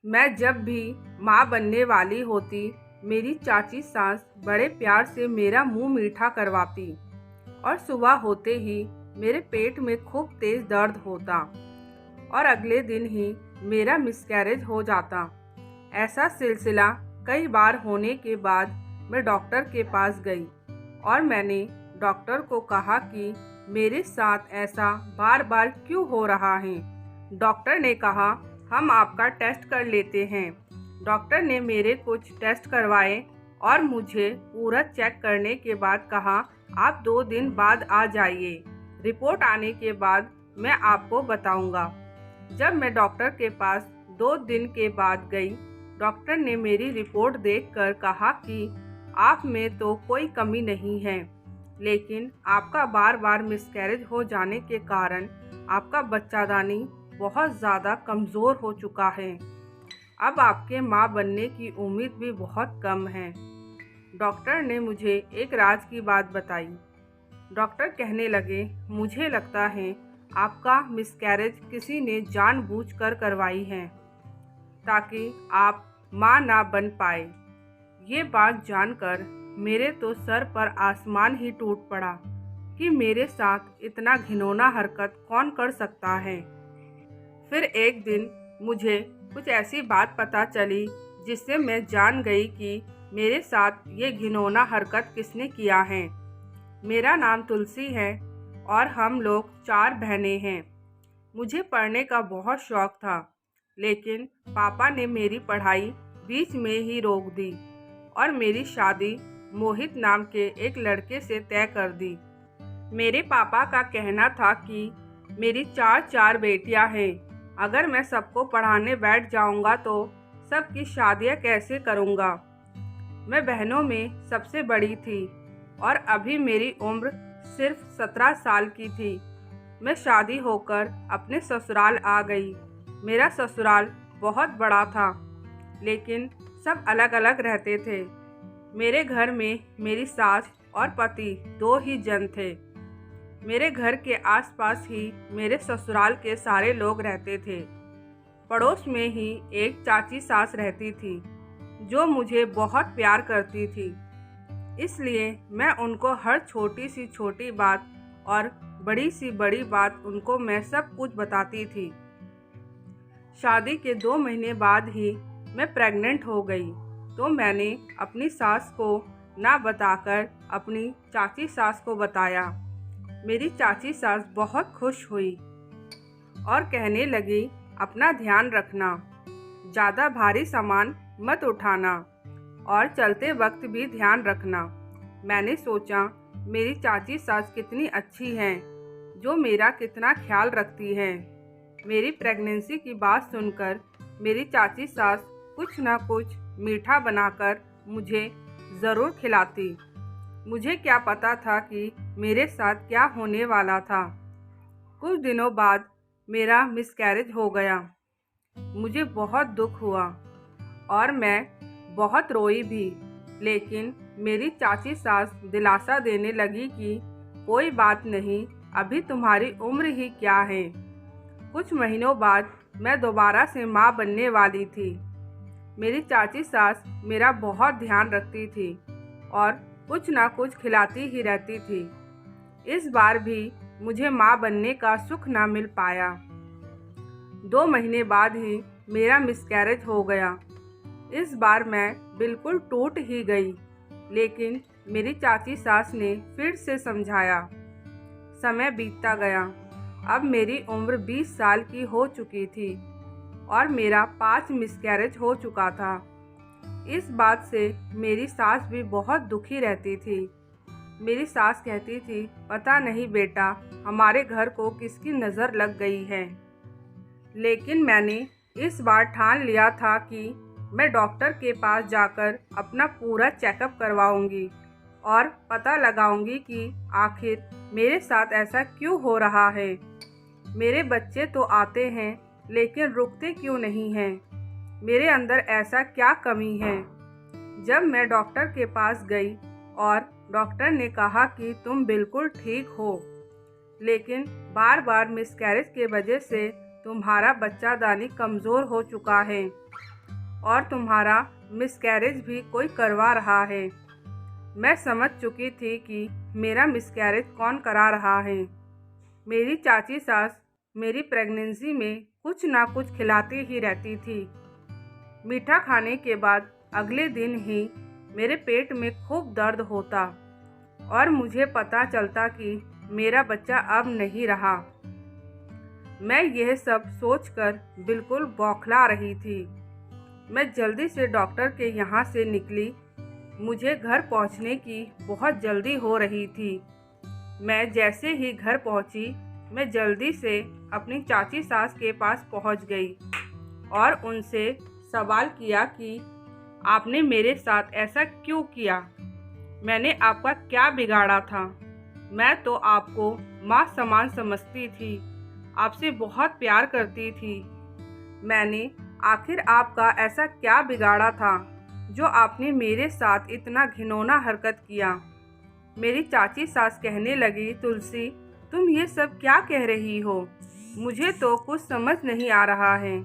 मैं जब भी माँ बनने वाली होती, मेरी चाची सास बड़े प्यार से मेरा मुंह मीठा करवाती और सुबह होते ही मेरे पेट में खूब तेज दर्द होता और अगले दिन ही मेरा मिसकैरेज हो जाता। ऐसा सिलसिला कई बार होने के बाद मैं डॉक्टर के पास गई और मैंने डॉक्टर को कहा कि मेरे साथ ऐसा बार बार क्यों हो रहा है। डॉक्टर ने कहा, हम आपका टेस्ट कर लेते हैं। डॉक्टर ने मेरे कुछ टेस्ट करवाए और मुझे पूरा चेक करने के बाद कहा, आप 2 दिन बाद आ जाइए। रिपोर्ट आने के बाद मैं आपको बताऊंगा। जब मैं डॉक्टर के पास 2 दिन के बाद गई, डॉक्टर ने मेरी रिपोर्ट देखकर कहा कि आप में तो कोई कमी नहीं है, लेकिन आपका बार बार मिसकैरेज हो जाने के कारण आपका बच्चादानी बहुत ज़्यादा कमज़ोर हो चुका है। अब आपके माँ बनने की उम्मीद भी बहुत कम है। डॉक्टर ने मुझे एक राज की बात बताई। डॉक्टर कहने लगे, मुझे लगता है आपका मिसकैरेज किसी ने जानबूझकर करवाई है ताकि आप माँ ना बन पाए। ये बात जानकर मेरे तो सर पर आसमान ही टूट पड़ा कि मेरे साथ इतना घिनौना हरकत कौन कर सकता है। फिर एक दिन मुझे कुछ ऐसी बात पता चली जिससे मैं जान गई कि मेरे साथ ये घिनौना हरकत किसने किया है। मेरा नाम तुलसी है और हम लोग 4 बहनें हैं। मुझे पढ़ने का बहुत शौक था, लेकिन पापा ने मेरी पढ़ाई बीच में ही रोक दी और मेरी शादी मोहित नाम के एक लड़के से तय कर दी। मेरे पापा का कहना था कि मेरी 4 बेटियां हैं, अगर मैं सबको पढ़ाने बैठ जाऊंगा तो सबकी शादियां कैसे करूंगा। मैं बहनों में सबसे बड़ी थी और अभी मेरी उम्र सिर्फ 17 साल की थी। मैं शादी होकर अपने ससुराल आ गई। मेरा ससुराल बहुत बड़ा था, लेकिन सब अलग अलग रहते थे। मेरे घर में मेरी सास और पति 2 ही जन थे। मेरे घर के आसपास ही मेरे ससुराल के सारे लोग रहते थे। पड़ोस में ही एक चाची सास रहती थी जो मुझे बहुत प्यार करती थी, इसलिए मैं उनको हर छोटी सी छोटी बात और बड़ी सी बड़ी बात उनको मैं सब कुछ बताती थी। शादी के 2 महीने बाद ही मैं प्रेग्नेंट हो गई, तो मैंने अपनी सास को ना बताकर अपनी चाची सास को बताया। मेरी चाची सास बहुत खुश हुई और कहने लगी, अपना ध्यान रखना, ज़्यादा भारी सामान मत उठाना और चलते वक्त भी ध्यान रखना। मैंने सोचा, मेरी चाची सास कितनी अच्छी हैं, जो मेरा कितना ख्याल रखती हैं। मेरी प्रेगनेंसी की बात सुनकर मेरी चाची सास कुछ ना कुछ मीठा बनाकर मुझे ज़रूर खिलाती। मुझे क्या पता था कि मेरे साथ क्या होने वाला था। कुछ दिनों बाद मेरा मिसकैरेज हो गया। मुझे बहुत दुख हुआ और मैं बहुत रोई भी, लेकिन मेरी चाची सास दिलासा देने लगी कि कोई बात नहीं, अभी तुम्हारी उम्र ही क्या है। कुछ महीनों बाद मैं दोबारा से माँ बनने वाली थी। मेरी चाची सास मेरा बहुत ध्यान रखती थी और कुछ ना कुछ खिलाती ही रहती थी। इस बार भी मुझे माँ बनने का सुख ना मिल पाया। 2 महीने बाद ही मेरा मिसकैरेज हो गया। इस बार मैं बिल्कुल टूट ही गई, लेकिन मेरी चाची सास ने फिर से समझाया। समय बीतता गया। अब मेरी उम्र 20 साल की हो चुकी थी और मेरा 5 मिसकैरेज हो चुका था। इस बात से मेरी सास भी बहुत दुखी रहती थी। मेरी सास कहती थी, पता नहीं बेटा, हमारे घर को किसकी नज़र लग गई है। लेकिन मैंने इस बार ठान लिया था कि मैं डॉक्टर के पास जाकर अपना पूरा चेकअप करवाऊंगी और पता लगाऊंगी कि आखिर मेरे साथ ऐसा क्यों हो रहा है। मेरे बच्चे तो आते हैं, लेकिन रुकते क्यों नहीं हैं। मेरे अंदर ऐसा क्या कमी है। जब मैं डॉक्टर के पास गई और डॉक्टर ने कहा कि तुम बिल्कुल ठीक हो, लेकिन बार बार मिसकैरेज के वजह से तुम्हारा बच्चादानी कमज़ोर हो चुका है। और तुम्हारा मिसकैरेज भी कोई करवा रहा है। मैं समझ चुकी थी कि मेरा मिसकैरेज कौन करा रहा है। मेरी चाची सास मेरी प्रेगनेंसी में कुछ ना कुछ खिलाती ही रहती थी। मीठा खाने के बाद अगले दिन ही मेरे पेट में खूब दर्द होता और मुझे पता चलता कि मेरा बच्चा अब नहीं रहा। मैं यह सब सोचकर बिल्कुल बौखला रही थी। मैं जल्दी से डॉक्टर के यहाँ से निकली। मुझे घर पहुँचने की बहुत जल्दी हो रही थी। मैं जैसे ही घर पहुँची, मैं जल्दी से अपनी चाची सास के पास पहुँच गई और उनसे सवाल किया कि आपने मेरे साथ ऐसा क्यों किया? मैंने आपका क्या बिगाड़ा था? मैं तो आपको माँ समान समझती थी, आपसे बहुत प्यार करती थी। मैंने आखिर आपका ऐसा क्या बिगाड़ा था जो आपने मेरे साथ इतना घिनौना हरकत किया? मेरी चाची सास कहने लगी, तुलसी, तुम ये सब क्या कह रही हो? मुझे तो कुछ समझ नहीं आ रहा है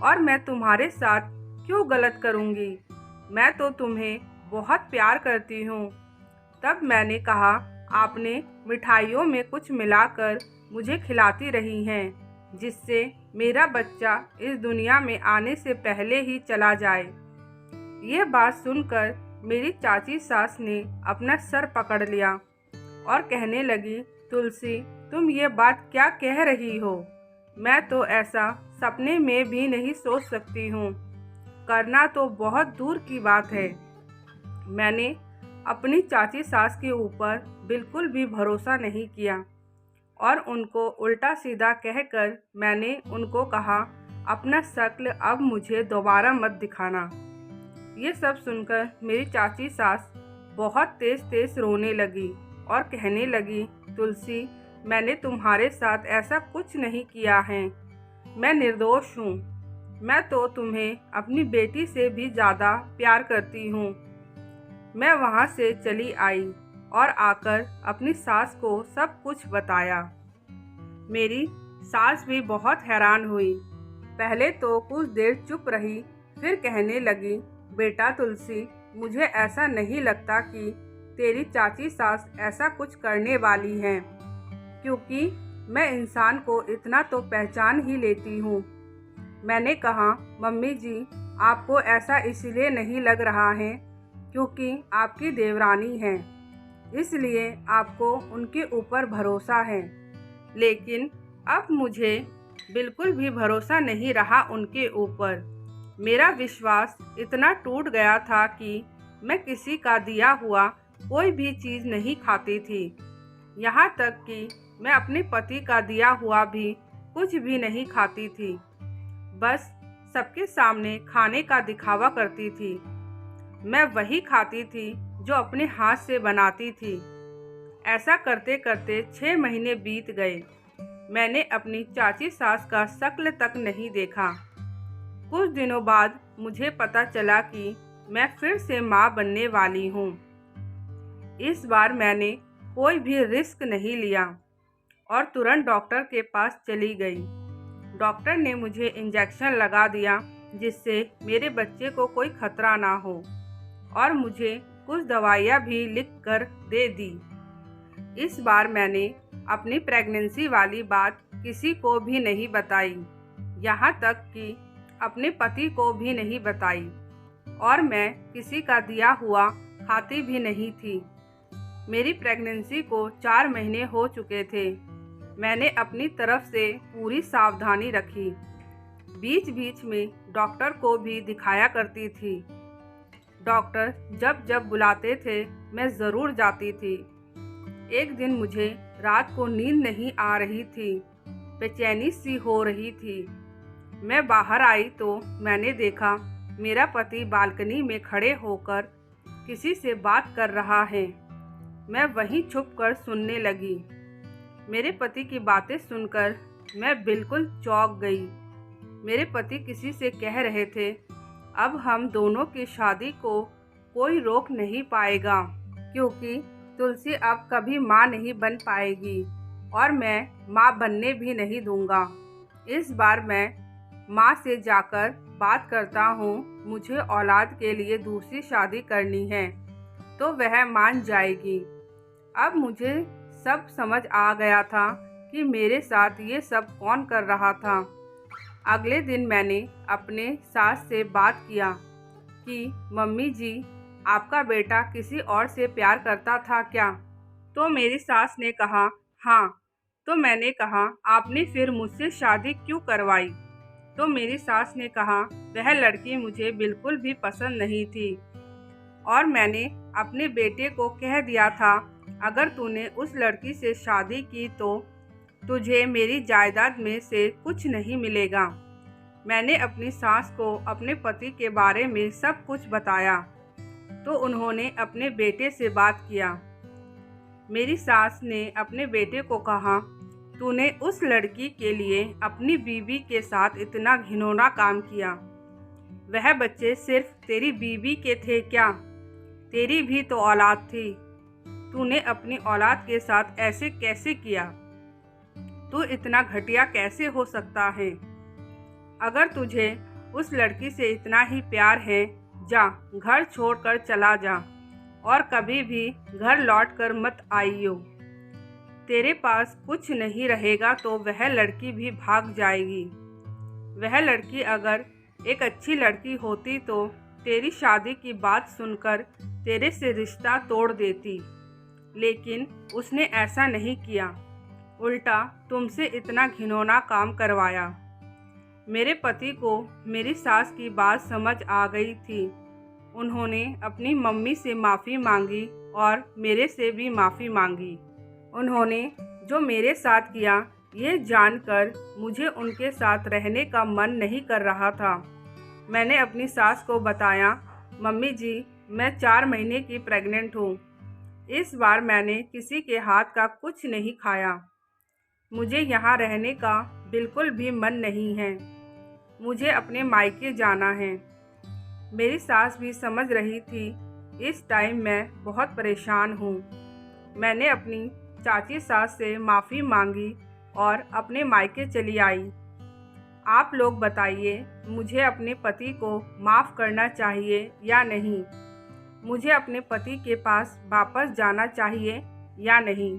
और मैं तुम्हारे साथ क्यों गलत करूँगी? मैं तो तुम्हें बहुत प्यार करती हूँ। तब मैंने कहा, आपने मिठाइयों में कुछ मिलाकर मुझे खिलाती रही हैं, जिससे मेरा बच्चा इस दुनिया में आने से पहले ही चला जाए। यह बात सुनकर मेरी चाची सास ने अपना सर पकड़ लिया और कहने लगी, तुलसी, तुम ये बात क्या कह रही हो? मैं तो ऐसा सपने में भी नहीं सोच सकती हूँ। करना तो बहुत दूर की बात है। मैंने अपनी चाची सास के ऊपर बिल्कुल भी भरोसा नहीं किया और उनको उल्टा सीधा कहकर मैंने उनको कहा, अपना शक्ल अब मुझे दोबारा मत दिखाना। ये सब सुनकर मेरी चाची सास बहुत तेज़ तेज़ रोने लगी और कहने लगी, तुलसी, मैंने तुम्हारे साथ ऐसा कुछ नहीं किया है। मैं निर्दोष हूँ। मैं तो तुम्हें अपनी बेटी से भी ज़्यादा प्यार करती हूँ। मैं वहाँ से चली आई और आकर अपनी सास को सब कुछ बताया। मेरी सास भी बहुत हैरान हुई। पहले तो कुछ देर चुप रही, फिर कहने लगी, बेटा तुलसी, मुझे ऐसा नहीं लगता कि तेरी चाची सास ऐसा कुछ करने वाली हैं, क्योंकि मैं इंसान को इतना तो पहचान ही लेती हूँ। मैंने कहा, मम्मी जी, आपको ऐसा इसलिए नहीं लग रहा है क्योंकि आपकी देवरानी हैं, इसलिए आपको उनके ऊपर भरोसा है, लेकिन अब मुझे बिल्कुल भी भरोसा नहीं रहा उनके ऊपर। मेरा विश्वास इतना टूट गया था कि मैं किसी का दिया हुआ कोई भी चीज़ नहीं खाती थी। यहाँ तक कि मैं अपने पति का दिया हुआ भी कुछ भी नहीं खाती थी। बस सबके सामने खाने का दिखावा करती थी। मैं वही खाती थी जो अपने हाथ से बनाती थी। ऐसा करते करते 6 महीने बीत गए। मैंने अपनी चाची सास का शक्ल तक नहीं देखा। कुछ दिनों बाद मुझे पता चला कि मैं फिर से माँ बनने वाली हूँ। इस बार मैंने कोई भी रिस्क नहीं लिया और तुरंत डॉक्टर के पास चली गई। डॉक्टर ने मुझे इंजेक्शन लगा दिया जिससे मेरे बच्चे को कोई खतरा ना हो और मुझे कुछ दवाइयाँ भी लिख कर दे दी। इस बार मैंने अपनी प्रेगनेंसी वाली बात किसी को भी नहीं बताई, यहाँ तक कि अपने पति को भी नहीं बताई, और मैं किसी का दिया हुआ खाती भी नहीं थी। मेरी प्रेगनेंसी को 4 महीने हो चुके थे। मैंने अपनी तरफ से पूरी सावधानी रखी। बीच बीच में डॉक्टर को भी दिखाया करती थी। डॉक्टर जब जब बुलाते थे मैं ज़रूर जाती थी। एक दिन मुझे रात को नींद नहीं आ रही थी, बेचैनी सी हो रही थी। मैं बाहर आई तो मैंने देखा मेरा पति बालकनी में खड़े होकर किसी से बात कर रहा है। मैं वहीं छुपकर सुनने लगी। मेरे पति की बातें सुनकर मैं बिल्कुल चौंक गई। मेरे पति किसी से कह रहे थे, अब हम दोनों की शादी को कोई रोक नहीं पाएगा, क्योंकि तुलसी अब कभी माँ नहीं बन पाएगी और मैं माँ बनने भी नहीं दूंगा। इस बार मैं माँ से जाकर बात करता हूँ मुझे औलाद के लिए दूसरी शादी करनी है तो वह मान जाएगी। अब मुझे सब समझ आ गया था कि मेरे साथ ये सब कौन कर रहा था। अगले दिन मैंने अपने सास से बात किया कि मम्मी जी, आपका बेटा किसी और से प्यार करता था क्या? तो मेरी सास ने कहा हाँ। तो मैंने कहा आपने फिर मुझसे शादी क्यों करवाई? तो मेरी सास ने कहा वह लड़की मुझे बिल्कुल भी पसंद नहीं थी और मैंने अपने बेटे को कह दिया था अगर तूने उस लड़की से शादी की तो तुझे मेरी जायदाद में से कुछ नहीं मिलेगा। मैंने अपनी सास को अपने पति के बारे में सब कुछ बताया तो उन्होंने अपने बेटे से बात किया। मेरी सास ने अपने बेटे को कहा तूने उस लड़की के लिए अपनी बीवी के साथ इतना घिनौना काम किया। वह बच्चे सिर्फ तेरी बीवी के थे क्या? तेरी भी तो औलाद थी। तूने अपनी औलाद के साथ ऐसे कैसे किया? तू इतना घटिया कैसे हो सकता है? अगर तुझे उस लड़की से इतना ही प्यार है, जा घर छोड़कर चला जा और कभी भी घर लौटकर मत आइयो। तेरे पास कुछ नहीं रहेगा तो वह लड़की भी भाग जाएगी। वह लड़की अगर एक अच्छी लड़की होती तो तेरी शादी की बात सुनकर तेरे से रिश्ता तोड़ देती, लेकिन उसने ऐसा नहीं किया, उल्टा तुमसे इतना घिनौना काम करवाया। मेरे पति को मेरी सास की बात समझ आ गई थी। उन्होंने अपनी मम्मी से माफ़ी मांगी और मेरे से भी माफ़ी मांगी। उन्होंने जो मेरे साथ किया ये जानकर मुझे उनके साथ रहने का मन नहीं कर रहा था। मैंने अपनी सास को बताया मम्मी जी, मैं 4 महीने की प्रेग्नेंट हूँ। इस बार मैंने किसी के हाथ का कुछ नहीं खाया। मुझे यहाँ रहने का बिल्कुल भी मन नहीं है। मुझे अपने मायके जाना है। मेरी सास भी समझ रही थी इस टाइम मैं बहुत परेशान हूँ। मैंने अपनी चाची सास से माफ़ी मांगी और अपने मायके चली आई। आप लोग बताइए मुझे अपने पति को माफ़ करना चाहिए या नहीं? मुझे अपने पति के पास वापस जाना चाहिए या नहीं?